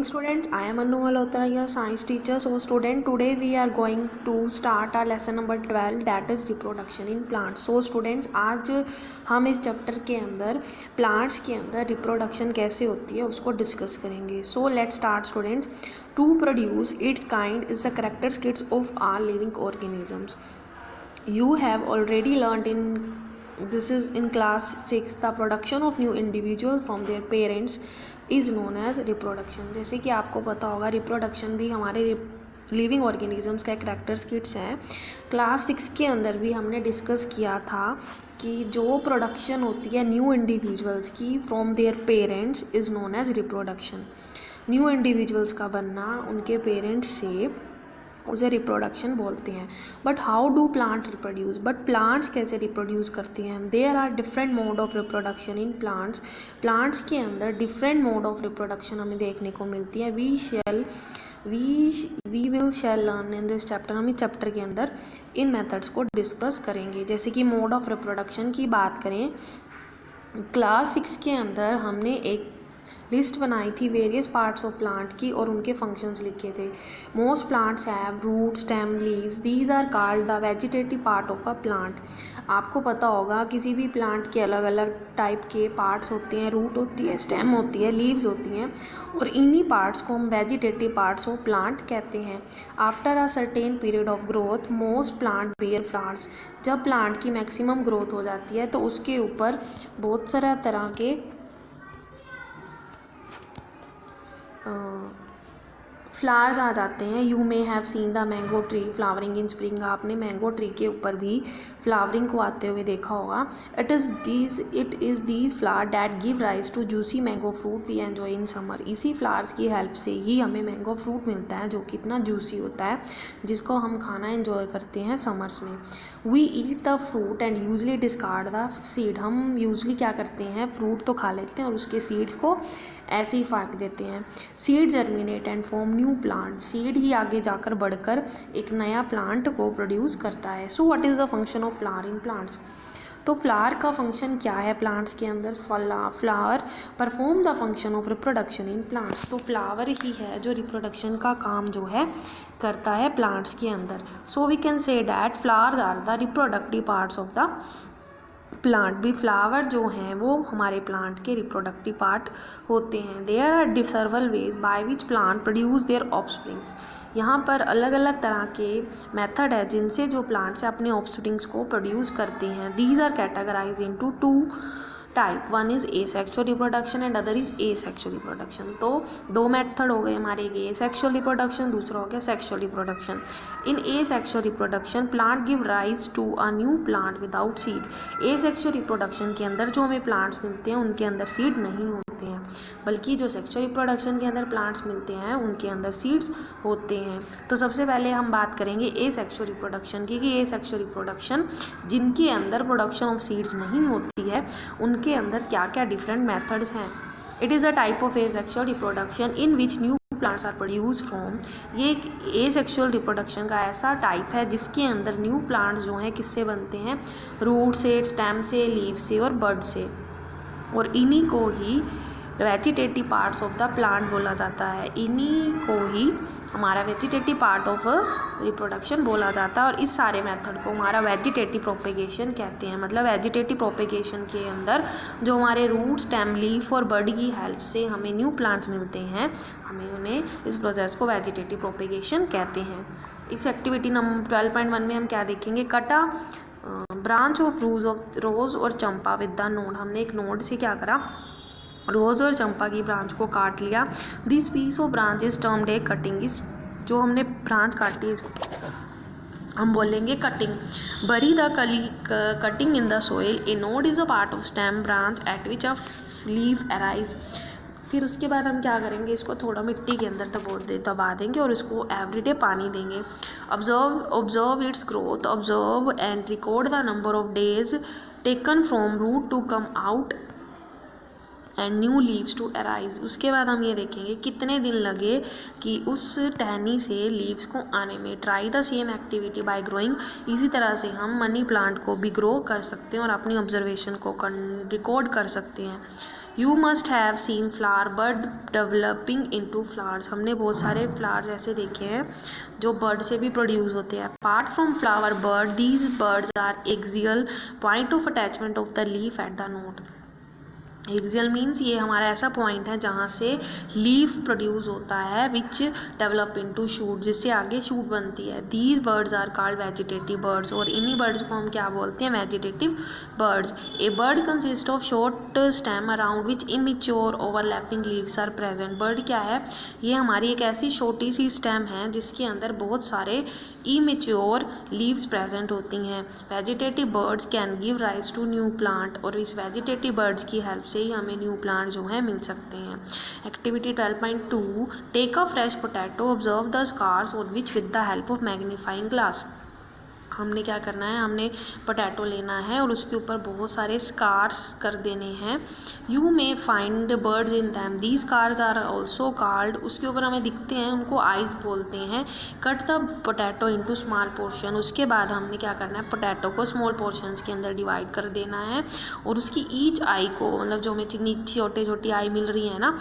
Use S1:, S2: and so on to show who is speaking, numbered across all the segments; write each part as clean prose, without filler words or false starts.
S1: Students, I am Anu Malhotra, your science teacher. So student, today we are going to start our lesson number 12, that is reproduction in plants. So students, आज हम इस chapter के अंदर plants के अंदर reproduction कैसे होती है उसको डिस्कस करेंगे. So let's start students. To produce its kind is the characteristics of all living organisms. You have already learned this is in class 6 the production of new individuals from their parents is known as reproduction. जैसे कि आपको पता होगा reproduction भी हमारे living organisms का characteristics है. Class 6 के अंदर भी हमने डिस्कस किया था कि जो प्रोडक्शन होती है न्यू इंडिविजुअल्स की from their parents is known as reproduction. New individuals का बनना उनके पेरेंट्स से उसे रिप्रोडक्शन बोलते हैं. But how do plant reproduce, but plants कैसे रिप्रोड्यूस करती हैं. There are different mode of reproduction in plants. Plants के अंदर डिफरेंट मोड ऑफ रिप्रोडक्शन हमें देखने को मिलती है. We will shall learn in this chapter. हम इस चैप्टर के अंदर इन मेथड्स को डिस्कस करेंगे. जैसे कि मोड ऑफ रिप्रोडक्शन की बात करें, क्लास 6 के अंदर हमने एक लिस्ट बनाई थी वेरियस पार्ट्स ऑफ प्लांट की और उनके फंक्शंस लिखे थे. Most plants have root, stem, leaves. These are called the vegetative part of a plant. आपको पता होगा किसी भी प्लांट के अलग अलग टाइप के पार्ट्स होते हैं. रूट होती है, स्टेम होती है, लीव्स होती हैं और इन्हीं पार्ट्स को हम वेजिटेटिव पार्ट्स ऑफ प्लांट कहते हैं. After a certain period of growth most plant bear flowers. जब प्लांट की मैक्सिमम ग्रोथ हो जाती है तो उसके ऊपर बहुत सारा तरह के फ्लावर्स आ जाते हैं. You may have seen the mango tree flowering in spring. आपने मैंगो ट्री के ऊपर भी फ्लावरिंग को आते हुए देखा होगा. It is these flower that give rise to juicy mango fruit we enjoy in summer. इसी फ्लावर्स की हेल्प से ही हमें मैंगो फ्रूट मिलता है जो कितना जूसी होता है, जिसको हम खाना एंजॉय करते हैं समर्स में. We eat the fruit and usually discard the seed. हम यूजली क्या करते हैं, फ्रूट तो खा लेते हैं और उसके सीड्स को ऐसे ही फेंक देते हैं. Seed germinate and form new plant. Seed ही आगे जाकर बढ़कर एक नया प्लांट को प्रोड्यूस करता है. So what is the function of flower in plants. तो फ्लावर का फंक्शन क्या है प्लांट्स के अंदर. Flower perform the function of reproduction in plants. तो फ्लावर ही है जो रिप्रोडक्शन का काम जो है करता है प्लांट्स के अंदर. So we can say that flowers are the reproductive parts of the plant. भी फ्लावर जो हैं वो हमारे प्लांट के रिप्रोडक्टिव पार्ट होते हैं. There are several ways by which plant produce their offsprings. यहाँ पर अलग अलग तरह के मेथड है जिनसे जो प्लांट्स अपने ऑफस्प्रिंग्स को प्रोड्यूस करते हैं. These are categorise into two type. One is A sexual reproduction and other is A sexual reproduction. तो दो मेथड हो गए हमारे. ए सेक्शुअल रिप्रोडक्शन, दूसरा हो गया sexual reproduction. In A sexual reproduction plant give rise to a new plant without seed. A sexual reproduction के अंदर जो हमें प्लांट्स मिलते हैं उनके अंदर सीड नहीं होते हैं, बल्कि जो सेक्शुअल रिप्रोडक्शन के अंदर प्लांट्स मिलते हैं उनके अंदर सीड्स होते हैं. तो सबसे पहले हम बात करेंगे ए सेक्शुअल रिप्रोडक्शन की कि ए सेक्शुअल रिप्रोडक्शन जिनके अंदर प्रोडक्शन ऑफ सीड्स नहीं होती है उनके अंदर क्या क्या डिफरेंट मेथड्स हैं. It is a type of A sexual reproduction in which new plants are produce from. ये एक ए सेक्शुअल रिप्रोडक्शन का ऐसा टाइप है जिसके अंदर न्यू प्लांट्स जो हैं किससे बनते हैं, रूट से, स्टेम से, लीव से और बड से. और इन्हीं को ही vegetative parts of the plant बोला जाता है. इन्हीं को ही हमारा वेजिटेटिव पार्ट ऑफ रिप्रोडक्शन बोला जाता है. और इस सारे मेथड को हमारा वेजिटेटिव प्रोपेगेशन कहते हैं. मतलब वेजिटेटिव प्रोपेगेशन के अंदर जो हमारे रूट, स्टेम, लीफ और बड की हेल्प से हमें न्यू प्लांट्स मिलते हैं, हमें उन्हें इस प्रोसेस को वेजिटेटिव प्रोपेगेशन कहते हैं. इस एक्टिविटी नंबर 12.1 में हम क्या देखेंगे, कटा ब्रांच ऑफ रोज़ और चंपा विद द नोड. हमने एक नोड से क्या करा, रोज़ और चंपा की ब्रांच को काट लिया. This piece of branch is termed a cutting. इस जो हमने ब्रांच काटी है इसको हम बोलेंगे कटिंग. बरी the cutting in the soil. A node is a part of stem branch at which a leaf arise. फिर उसके बाद हम क्या करेंगे, इसको थोड़ा मिट्टी के अंदर दबा देंगे और इसको एवरीडे पानी देंगे. Observe its growth. Observe and record the number of days taken from root to come out and new leaves to arise. उसके बाद हम ये देखेंगे कितने दिन लगे कि उस टहनी से लीव्स को आने में। Try the same activity by growing. इसी तरह से हम मनी प्लांट को भी ग्रो कर सकते हैं और अपनी ऑब्जर्वेशन को रिकॉर्ड कर सकते हैं। You must have seen flower bird developing into flowers. हमने बहुत सारे फ्लावर्स ऐसे देखे हैं जो बर्ड से भी प्रोड्यूस होते हैं। Apart from flower bird, these birds are axial point of attachment of the leaf at the node. Axial means ये हमारा ऐसा पॉइंट है जहाँ से लीफ प्रोड्यूस होता है विच डेवलप इनटू शूट, जिससे आगे शूट बनती है। These birds are called vegetative birds. और इन्हीं बर्ड्स को हम क्या बोलते हैं? Vegetative birds. A bird consist of short stem around which immature overlapping leaves are present. Bird क्या है? ये हमारी एक ऐसी छोटी सी स्टेम है जिसके अंदर बहुत सारे इमेच्योर लीव्स प्रेजेंट होती हैं। Vegetative birds can give rise to new plant. और इस वेजिटेटिव बर्ड्स की हेल्प से ही हमें न्यू प्लांट जो है मिल सकते हैं। Activity 12.2 take a fresh potato, observe the scars on which with the help of magnifying glass. हमने क्या करना है? हमने पोटैटो लेना है और उसके ऊपर बहुत सारे स्कार्स कर देने हैं। You may find birds in them, these scars are also called, उसके ऊपर हमें दिखते हैं, उनको आइज बोलते हैं। Cut the potato into small portion. उसके बाद हमने क्या करना है? पोटैटो को स्मॉल पोर्शंस के अंदर डिवाइड कर देना है और उसकी ईच आई को, मतलब जो हमें छोटे छोटी आई मिल रही है ना,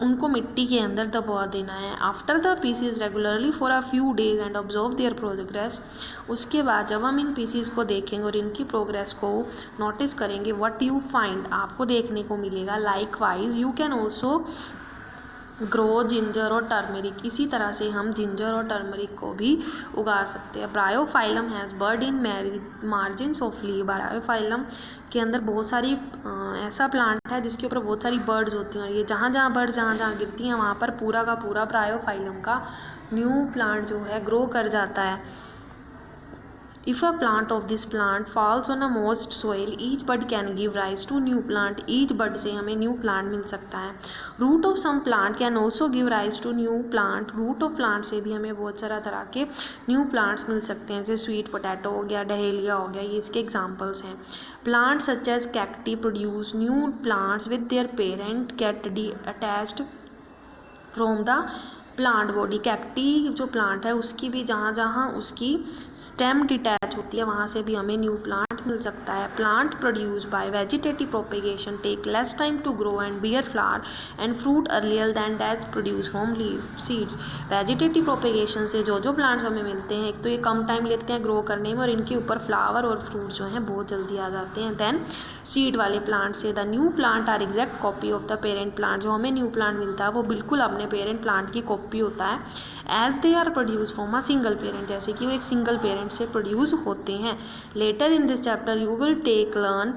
S1: उनको मिट्टी के अंदर दबा देना है। After the pieces regularly for a few days and observe their progress. उसके बाद जब हम इन पीसीज को देखेंगे और इनकी प्रोग्रेस को नोटिस करेंगे, व्हाट यू फाइंड, आपको देखने को मिलेगा। Likewise you can also grow ginger और टर्मरिक। इसी तरह से हम जिंजर और टर्मरिक को भी उगा सकते हैं। Bryophyllum has bird in margins of leave. Bryophyllum के अंदर बहुत सारी ऐसा प्लांट है जिसके ऊपर बहुत सारी बर्ड्स होती हैं और ये जहाँ जहाँ बर्ड्स जहाँ जहाँ गिरती हैं वहाँ पर पूरा का पूरा ब्रायोफाइलम का न्यू प्लांट जो है ग्रो कर जाता है। If a plant of this plant falls on a moist soil, each bud can give rise to new plant. Each bud से हमें new plant मिल सकता है। Root of some plant can also give rise to new plant. Root of plant से भी हमें बहुत सारा तरह के new plants मिल सकते हैं, जैसे sweet potato हो गया, डहेलिया हो गया, ये इसके examples हैं। Plants such as cacti produce new plants with their parent get attached from the plant body. Cacti जो प्लांट है उसकी भी जहाँ जहाँ उसकी स्टेम डिटैच होती है वहाँ से भी हमें न्यू प्लांट मिल सकता है। Plant produce by vegetative propagation take less time to grow and bear flower and fruit earlier than that produce from leave seeds. Vegetative propagation से जो प्लांट्स हमें मिलते हैं, एक तो ये कम टाइम लेते हैं ग्रो करने में और इनके ऊपर फ्लावर और फ्रूट जो हैं बहुत जल्दी आ जाते हैं। देन सीड वाले प्लांट से the new plant are exact copy of the parent plant. जो हमें न्यू प्लांट मिलता है वो बिल्कुल अपने पेरेंट प्लांट की कॉपी होता है। As they are produce from a single parent, जैसे कि वो एक सिंगल पेरेंट से प्रोड्यूस होते हैं। Later in this chapter you will take learn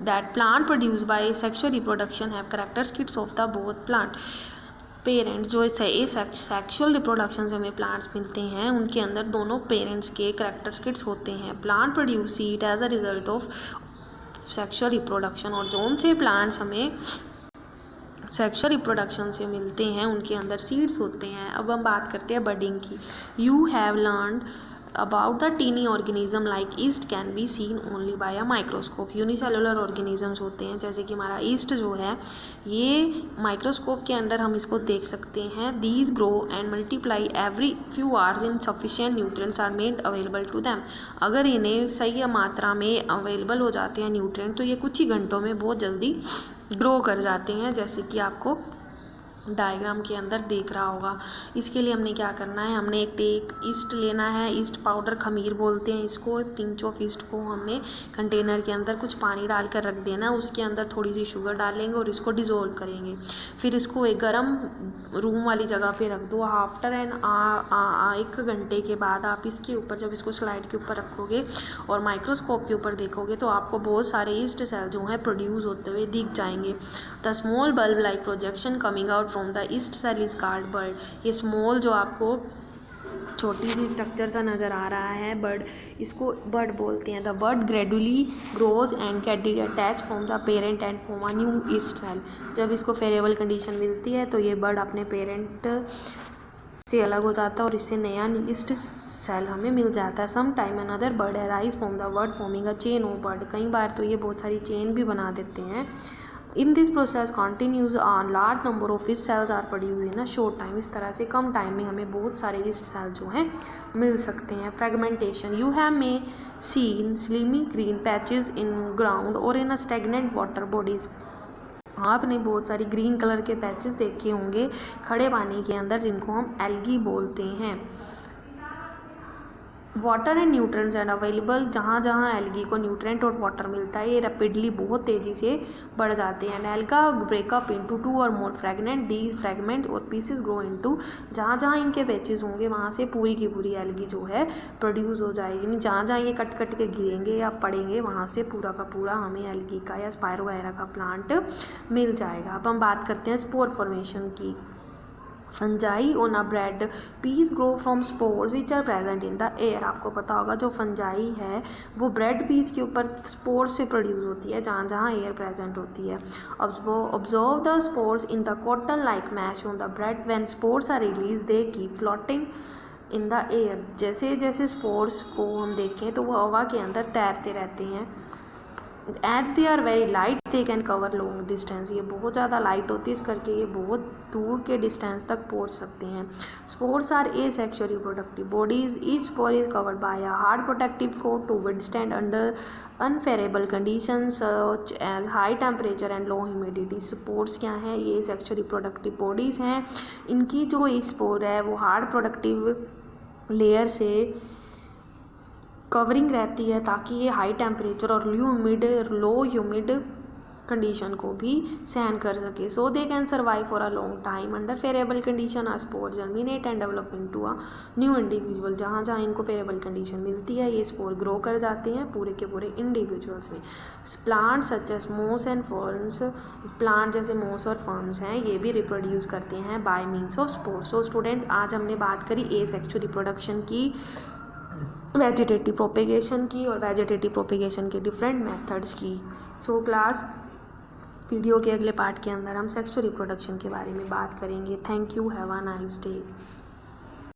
S1: that plant produce by sexual reproduction have characteristics of the both plant. Parents जो sexual reproduction से हमें प्लांट्स मिलते हैं उनके अंदर दोनों पेरेंट्स के कैरेक्टरिस्टिक्स होते हैं। Plant produce seed as a result of sexual reproduction. और जो से प्लांट्स हमें सेक्सुअल रिप्रोडक्शन से मिलते हैं उनके अंदर सीड्स होते हैं। अब हम बात करते हैं बडिंग की। You have learned about the tiny organism like yeast can be seen only by a microscope. Unicellular organisms होते हैं जैसे कि हमारा ईस्ट जो है ये माइक्रोस्कोप के अंदर हम इसको देख सकते हैं। These grow and multiply every few hours in sufficient nutrients are made available to them. अगर इन्हें सही मात्रा में अवेलेबल हो जाते हैं न्यूट्रिएंट तो ये कुछ ही घंटों में बहुत जल्दी ग्रो कर जाते हैं, जैसे कि आपको डायग्राम के अंदर देख रहा होगा। इसके लिए हमने क्या करना है? हमने एक ईस्ट लेना है। ईस्ट पाउडर खमीर बोलते हैं इसको। पिंच ऑफ ईस्ट को हमने कंटेनर के अंदर कुछ पानी डाल कर रख देना, उसके अंदर थोड़ी सी शुगर डालेंगे और इसको डिज़ोल्व करेंगे। फिर इसको एक गर्म रूम वाली जगह पे रख दो। आफ्टर एन 1 घंटे के बाद आप इसके ऊपर जब इसको स्लाइड के ऊपर रखोगे और माइक्रोस्कोप के ऊपर देखोगे तो आपको बहुत सारे ईस्ट सेल जो हैं प्रोड्यूस होते हुए दिख जाएंगे। The small bulb like projection coming out from the yeast cell is called bud. ये स्मॉल जो आपको छोटी सी स्ट्रक्चर सा नज़र आ रहा है बर्ड, इसको बर्ड बोलते हैं। The bud gradually grows and get attach from the parent and form a new yeast cell. जब इसको फेवरेबल कंडीशन मिलती है तो ये बर्ड अपने पेरेंट से अलग हो जाता है और इससे नया ईस्ट सेल हमें मिल जाता है। Some time another bud arise from the bud forming a chain of bud. कई बार तो ये बहुत सारी चेन भी बना देते हैं। In this process continues on large number of yeast cells are produce in a short time. इस तरह से कम टाइम में हमें बहुत सारे ईस्ट सेल जो हैं मिल सकते हैं। Fragmentation, you have may seen slimy green patches in ground और in a stagnant water bodies. आपने बहुत सारी ग्रीन कलर के पैचेस देखे होंगे खड़े पानी के अंदर, जिनको हम एल्गी बोलते हैं। Water and nutrients and available, जहाँ जहाँ एल्गी को न्यूट्रेंट और वाटर मिलता है ये रैपिडली बहुत तेज़ी से बढ़ जाते हैं। एल्गा ब्रेकअप इनटू 2 और मोर फ्रेगमेंट, दीज फ्रेगमेंट्स और पीसेस ग्रो इनटू, जहाँ जहाँ इनके पैचेस होंगे वहाँ से पूरी की पूरी एल्गी जो है प्रोड्यूस हो जाएगी। मीन जहाँ जहाँ ये कट कट के गिरेंगे या पड़ेंगे वहाँ से पूरा का पूरा हमें एल्गी का या स्पायरोगायरा का प्लांट मिल जाएगा। अब हम बात करते हैं स्पोर फॉर्मेशन की। Fungi on a bread piece grow from spores which are present in the air. आपको पता होगा जो फंजाई है वो ब्रेड पीस के ऊपर स्पोर्स से प्रोड्यूस होती है जहाँ जहाँ एयर प्रेजेंट होती है। Observe the spores in the cotton like mesh on the bread, when spores are release they keep floating in the air. जैसे जैसे स्पोर्स को हम देखें तो वो हवा के अंदर तैरते रहते हैं। As they are very light they can cover long distance, ये बहुत ज़्यादा लाइट होती है इस करके ये बहुत दूर के डिस्टेंस तक पहुंच सकते हैं। Spores are a sexually productive bodies, each spore is covered by a hard protective coat to withstand under unfavourable conditions such as high temperature and low humidity. Spores क्या हैं? ये सेक्सुअली प्रोडक्टिव बॉडीज़ हैं। इनकी जो spore है वो hard productive layer से covering रहती है ताकि ये हाई टेम्परेचर और लो ह्यूमिड कंडीशन को भी सहन कर सके। So they can survive for a long time under favourable condition. Are spore germinate and develop into a new individual, जहाँ जहाँ इनको फेवरेबल कंडीशन मिलती है ये स्पोर ग्रो कर जाते हैं पूरे के पूरे इंडिविजुअल्स में। प्लांट सच एज मोस एंड फर्न्स, प्लांट जैसे मोस और फर्न्स हैं ये भी रिप्रोड्यूस करते हैं bye means of spore. So students आज हमने बात करी एसेक्सुअल रिप्रोडक्शन की, वेजिटेटिव प्रोपेगेशन की और वेजिटेटिव प्रोपेगेशन के डिफरेंट मेथड्स की। सो क्लास वीडियो के अगले पार्ट के अंदर हम सेक्सुअल रिप्रोडक्शन के बारे में बात करेंगे। Thank you, have a nice day.